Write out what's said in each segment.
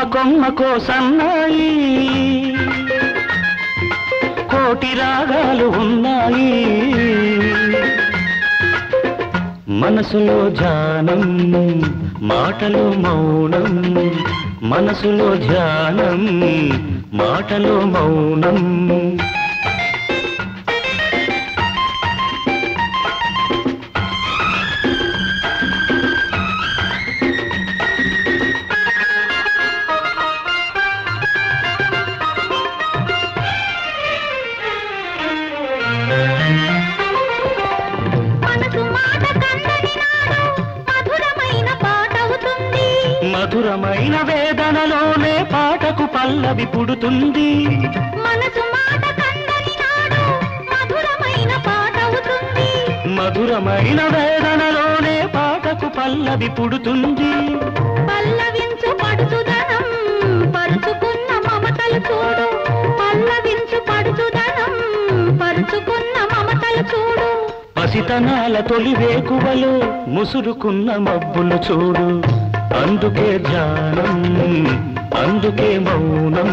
కొమ్మకో సన్నాయి కోటి రాగాలు ఉన్నాయి మనసులో ధ్యానం మాటలో మౌనం మనసులో ధ్యానం మాటలో మౌనం మధురమైన వేదనలోనే పాటకు పల్లవి పుడుతుంది మనసు మాట కందని నాడు మధురమైన పాటవుతుంది మధురమైన వేదనలోనే పాటకు పల్లవి పుడుతుంది పల్లవించు పడుచుదనం పరుచుకున్న మమతలు చూడు పల్లవించు పడుచుదనం పరుచుకున్న మమతలు చూడు పసితనాల తొలి వేకువలో ముసురుకున్న మబ్బులు చూడు అందుకే ధ్యానం అందుకే మౌనం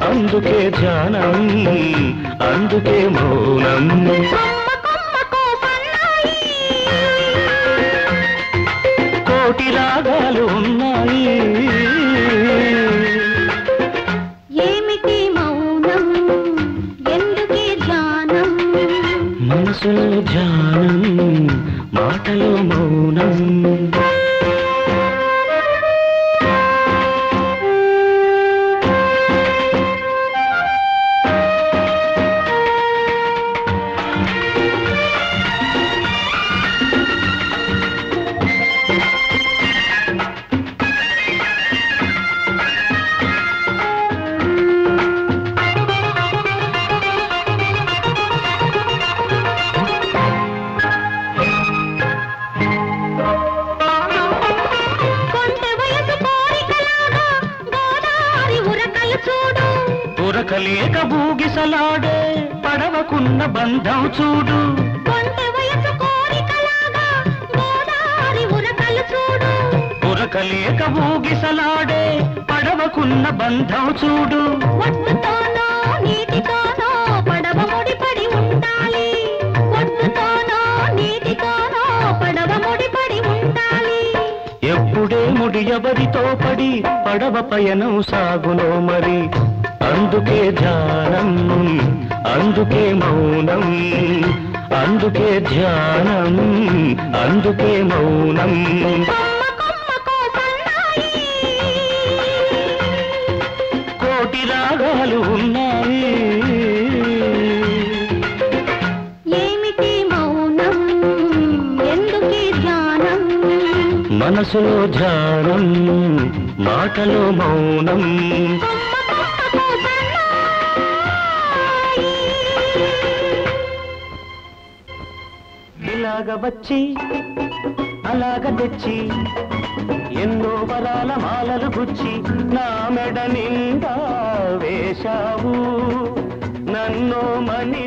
అందుకే ధ్యానం అందుకే మౌనం కోటి రాగాలు ఉన్నాయి ఏమిటి మౌనం ఎందుకే ధ్యానం మనసులో ధ్యానం మాటలో మౌనం ఉరకలేక బూగిసలాడే పడవకున్న బంధం చూడు ఉరకలేక బూగిసలాడే పడవకున్న బంధం చూడు ఒడ్డుతోనో నీటితోనో పడవ ముడిపడి ఉండాలి ఒడ్డుతోనో నీటితోనో పడవ ముడిపడి ఉండాలి ఎప్పుడే ముడి ఎవరితో పడి పడవ పయనం సాగునో మరి అందుకే ధ్యానం అందుకే మౌనం అందుకే ధ్యానం అందుకే మౌనం కోటి రాగాలు ఉన్నాయి ఏమిటి మౌనం ఎందుకే ధ్యానం మనసులో ధ్యానం మాటలో మౌనం ఇలాగ వచ్చి అలాగ తెచ్చి ఎన్నో వరాల మాలలు గుచ్చి నా మెడ నిండా వేశావు నన్ను మని